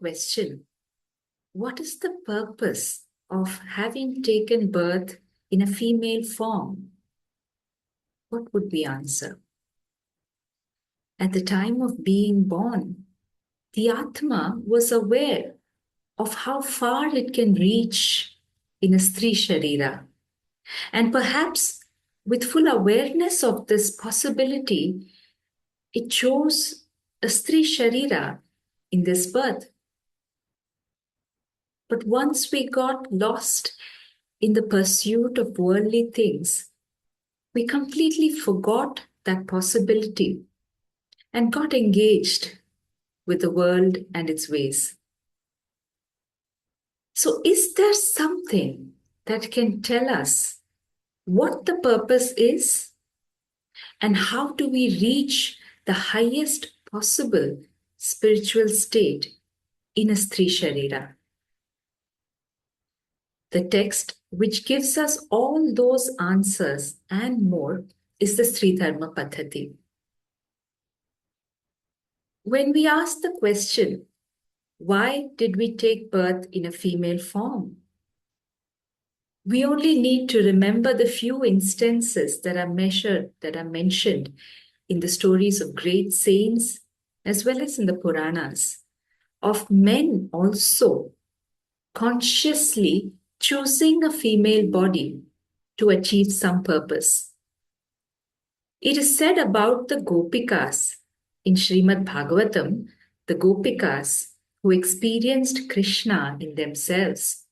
question, what is the purpose of having taken birth in a female form? What would we answer? At the time of being born, the Atma was aware of how far it can reach in a Stri Sharira. And perhaps with full awareness of this possibility, it chose a Stri Sharira in this birth. But once we got lost in the pursuit of worldly things, we completely forgot that possibility and got engaged with the world and its ways. So, is there something that can tell us what the purpose is and how do we reach the highest possible spiritual state in a Stri Sharira? The text which gives us all those answers and more is the Stri Dharma Paddhatih. When we ask the question, why did we take birth in a female form? We only need to remember the few instances that are mentioned in the stories of great saints as well as in the Puranas, of men also consciously choosing a female body to achieve some purpose. It is said about the Gopikas in Srimad Bhagavatam, the Gopikas who experienced Krishna in themselves.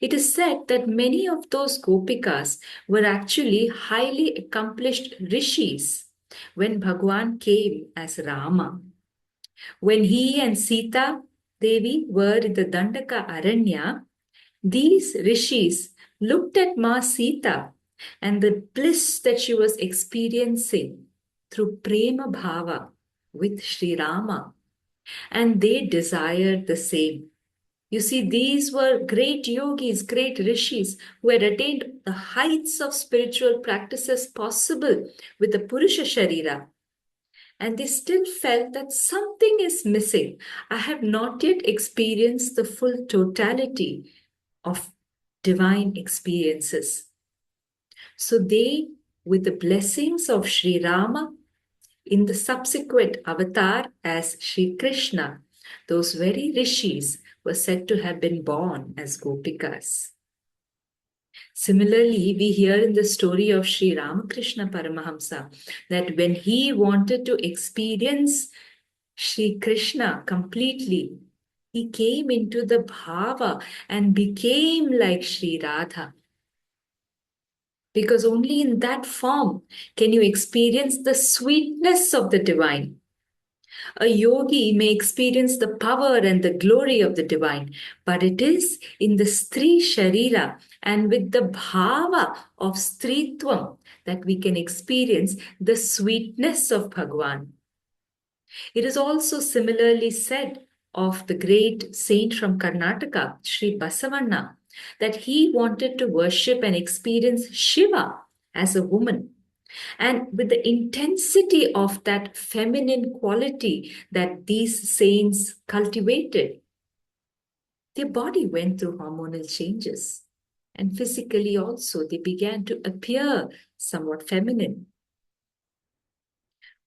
It is said that many of those Gopikas were actually highly accomplished rishis when Bhagwan came as Rama. When he and Sita Devi were in the Dandaka Aranya, these rishis looked at Ma Sita and the bliss that she was experiencing through Prema Bhava with Sri Rama, and they desired the same. You see, these were great yogis, great rishis who had attained the heights of spiritual practices possible with the Purusha Sharira. And they still felt that something is missing. I have not yet experienced the full totality of divine experiences. So they, with the blessings of Sri Rama, in the subsequent avatar as Sri Krishna, those very rishis were said to have been born as Gopikas. Similarly, we hear in the story of Sri Ramakrishna Paramahamsa that when he wanted to experience Sri Krishna completely, he came into the bhava and became like Sri Radha. Because only in that form can you experience the sweetness of the divine. A yogi may experience the power and the glory of the divine, but it is in the Stri Sharira and with the bhava of Stritvam that we can experience the sweetness of Bhagwan. It is also similarly said of the great saint from Karnataka, Sri Basavanna, that he wanted to worship and experience Shiva as a woman. And with the intensity of that feminine quality that these saints cultivated, their body went through hormonal changes. And physically also, they began to appear somewhat feminine.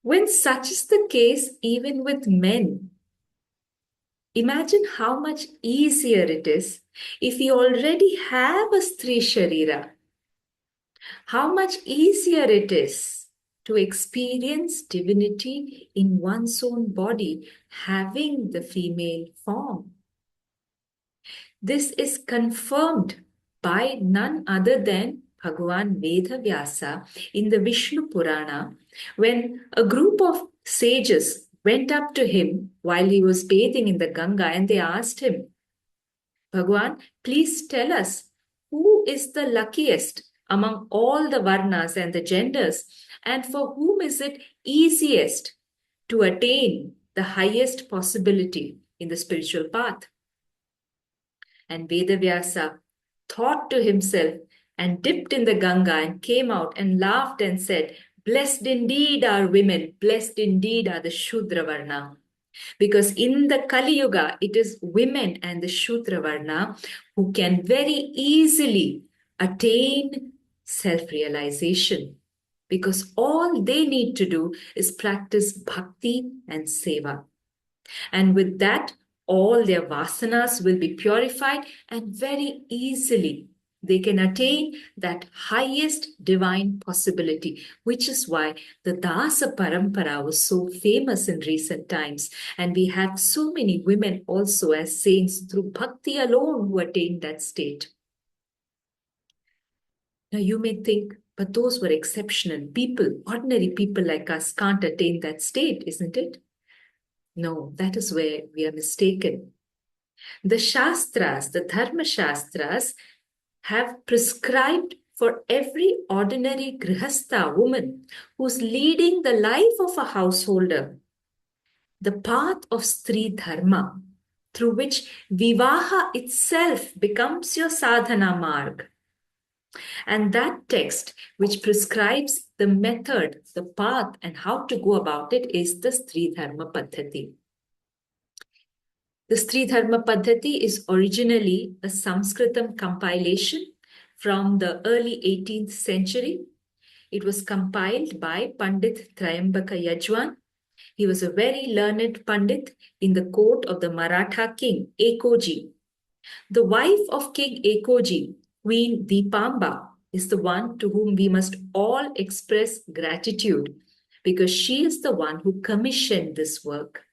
When such is the case, even with men, imagine how much easier it is if we already have a Stri Sharira. How much easier it is to experience divinity in one's own body, having the female form. This is confirmed by none other than Bhagavan Vedavyasa in the Vishnu Purana, when a group of sages went up to him while he was bathing in the Ganga and they asked him, Bhagavan, please tell us, who is the luckiest among all the varnas and the genders, and for whom is it easiest to attain the highest possibility in the spiritual path? And Vedavyasa thought to himself and dipped in the Ganga and came out and laughed and said, blessed indeed are women, blessed indeed are the Shudra Varna. Because in the Kali Yuga, it is women and the Shudra Varna who can very easily attain self-realization. Because all they need to do is practice bhakti and seva. And with that, all their vasanas will be purified, and very easily they can attain that highest divine possibility, which is why the Dasa Parampara was so famous in recent times. And we have so many women also as saints through bhakti alone who attained that state. Now you may think, but those were exceptional people. Ordinary people like us can't attain that state, isn't it? No, that is where we are mistaken. The Shastras, the Dharma Shastras, have prescribed for every ordinary grihastha woman who's leading the life of a householder the path of Stri Dharma, through which Vivaha itself becomes your sadhana marg. And that text, which prescribes the method, the path, and how to go about it, is the Stri Dharma Paddhatih. The Stri Dharma Paddhatih is originally a Sanskritam compilation from the early 18th century. It was compiled by Pandit Trayambaka Yajwan. He was a very learned Pandit in the court of the Maratha king, Ekoji. The wife of King Ekoji, Queen Deepamba, is the one to whom we must all express gratitude because she is the one who commissioned this work.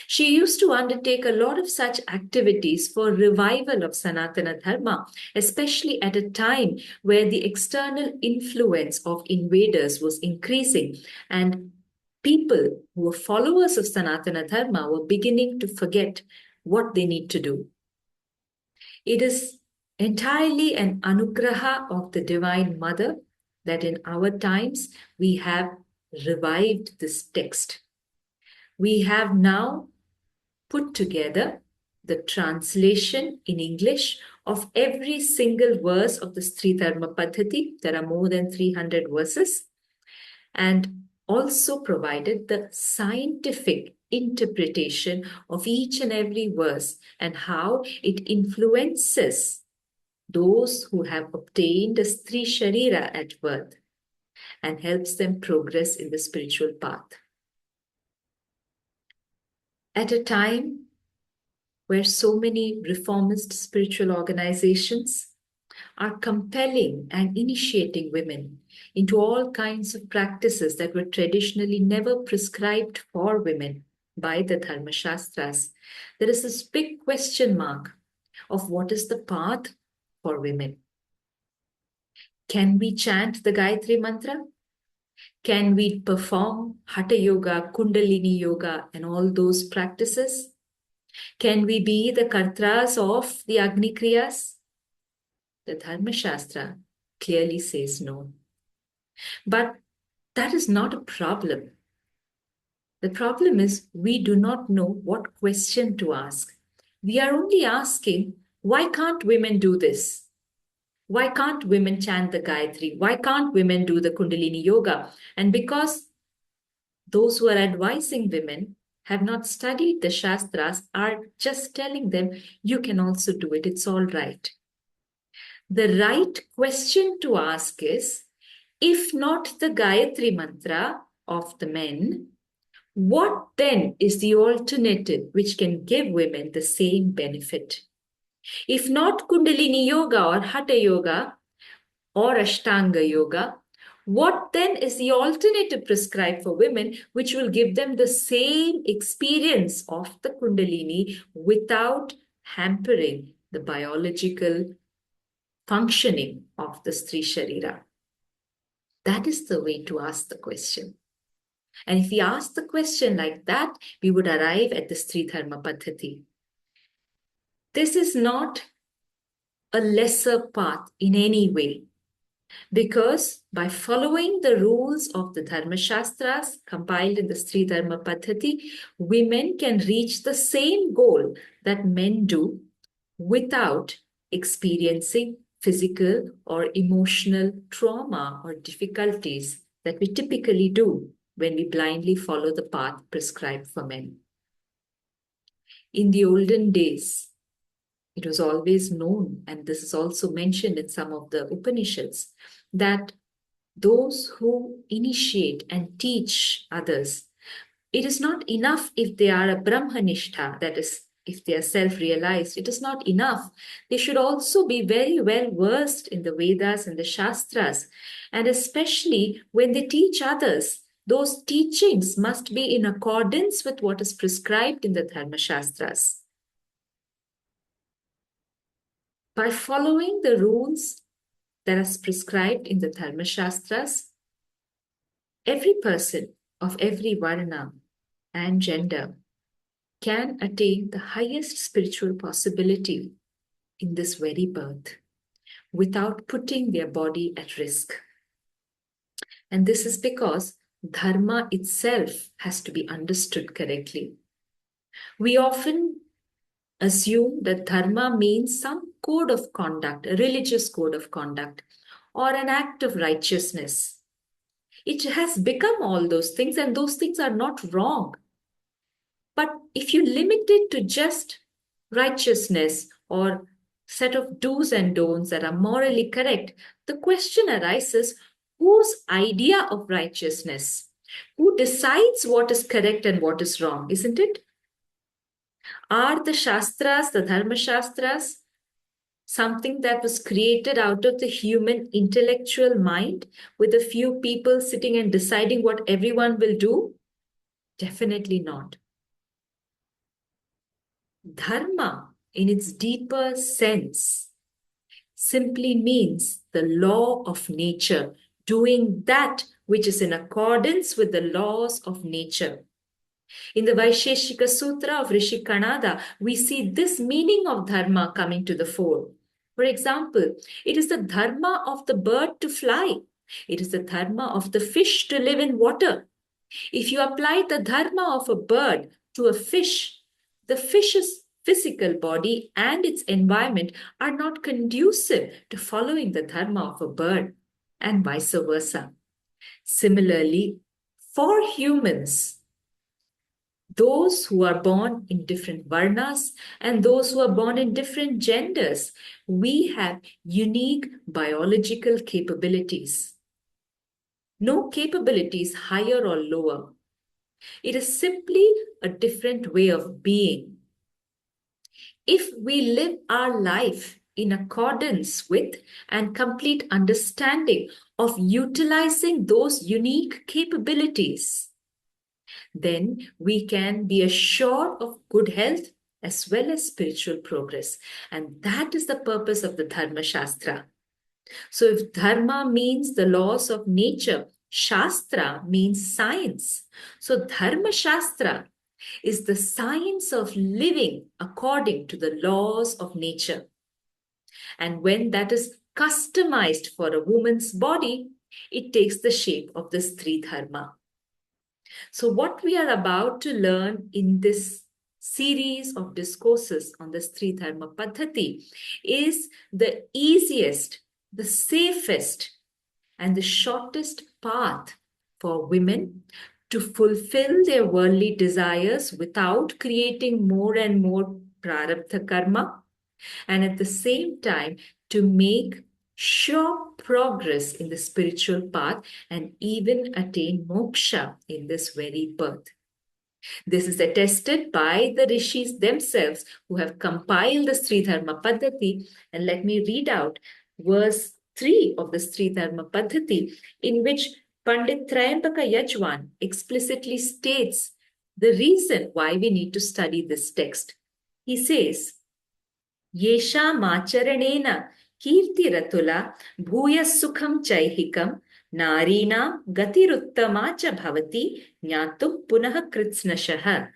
She used to undertake a lot of such activities for revival of Sanatana Dharma, especially at a time where the external influence of invaders was increasing and people who were followers of Sanatana Dharma were beginning to forget what they need to do. It is entirely an anugraha of the Divine Mother that in our times we have revived this text. We have now put together the translation in English of every single verse of the Stri Dharma Paddhatih. There are more than 300 verses. And also provided the scientific interpretation of each and every verse and how it influences those who have obtained a Stri Sharira at birth and helps them progress in the spiritual path. At a time where so many reformist spiritual organizations are compelling and initiating women into all kinds of practices that were traditionally never prescribed for women by the Dharma Shastras, there is this big question mark of what is the path for women. Can we chant the Gayatri Mantra? Can we perform Hatha Yoga, Kundalini Yoga, and all those practices? Can we be the Kartras of the Agni Kriyas? The Dharma Shastra clearly says no. But that is not a problem. The problem is we do not know what question to ask. We are only asking, why can't women do this? Why can't women chant the Gayatri? Why can't women do the Kundalini Yoga? And because those who are advising women have not studied the Shastras, are just telling them, you can also do it, it's all right. The right question to ask is, if not the Gayatri Mantra of the men, what then is the alternative which can give women the same benefit? If not Kundalini Yoga or Hatha Yoga or Ashtanga Yoga, what then is the alternative prescribed for women which will give them the same experience of the Kundalini without hampering the biological functioning of the Stri Sharira? That is the way to ask the question. And if we ask the question like that, we would arrive at the Stri Dharma Paddhatih. This is not a lesser path in any way, because by following the rules of the Dharma Shastras compiled in the Stri Dharma Paddhatih, women can reach the same goal that men do without experiencing physical or emotional trauma or difficulties that we typically do when we blindly follow the path prescribed for men. In the olden days, it was always known, and this is also mentioned in some of the Upanishads, that those who initiate and teach others, it is not enough if they are a Brahmanishtha, that is, if they are self-realized, it is not enough. They should also be very well versed in the Vedas and the Shastras. And especially when they teach others, those teachings must be in accordance with what is prescribed in the Dharma Shastras. By following the rules that are prescribed in the Dharma Shastras, every person of every varna and gender can attain the highest spiritual possibility in this very birth without putting their body at risk. And this is because dharma itself has to be understood correctly. We often assume that dharma means some code of conduct, a religious code of conduct, or an act of righteousness. It has become all those things, and those things are not wrong. But if you limit it to just righteousness or set of do's and don'ts that are morally correct, the question arises, whose idea of righteousness? Who decides what is correct and what is wrong, isn't it? Are the Shastras, the Dharma Shastras, something that was created out of the human intellectual mind with a few people sitting and deciding what everyone will do? Definitely not. Dharma, in its deeper sense, simply means the law of nature, doing that which is in accordance with the laws of nature. In the Vaisheshika Sutra of Rishi Kanada, we see this meaning of dharma coming to the fore. For example, it is the dharma of the bird to fly. It is the dharma of the fish to live in water. If you apply the dharma of a bird to a fish, the fish's physical body and its environment are not conducive to following the dharma of a bird, and vice versa. Similarly, for humans, those who are born in different varnas and those who are born in different genders, we have unique biological capabilities. No capability is higher or lower. It is simply a different way of being. If we live our life in accordance with and complete understanding of utilizing those unique capabilities, then we can be assured of good health as well as spiritual progress. And that is the purpose of the Dharma Shastra. So if dharma means the laws of nature, Shastra means science. So Dharma Shastra is the science of living according to the laws of nature. And when that is customized for a woman's body, it takes the shape of the Stri Dharma. So what we are about to learn in this series of discourses on the Stri Dharma Paddhatih is the easiest, the safest, and the shortest path for women to fulfill their worldly desires without creating more and more prarabdha karma, and at the same time to make sure progress in the spiritual path and even attain moksha in this very birth. This is attested by the rishis themselves who have compiled the Stri Dharma Paddhatih. And let me read out verse 3 of the Stri Dharma Paddhatih, in which Pandit Trayambaka Yajwan explicitly states the reason why we need to study this text. He says, Yesha macharanena kirtiratula bhuya sukham chaihikam narina gatiruttama cha bhavati jnatum punah kritsnashah,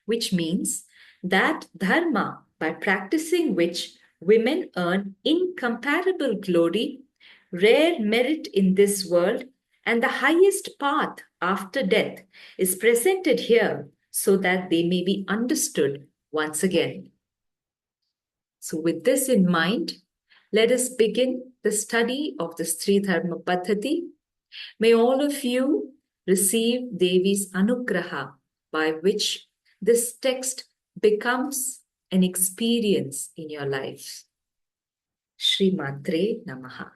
which means that dharma, by practicing which women earn incomparable glory, rare merit in this world, and the highest path after death, is presented here so that they may be understood once again. So with this in mind, let us begin the study of the Stri Dharma Paddhatih. May all of you receive Devi's anugraha, by which this text becomes an experience in your life. Shri Matre Namaha.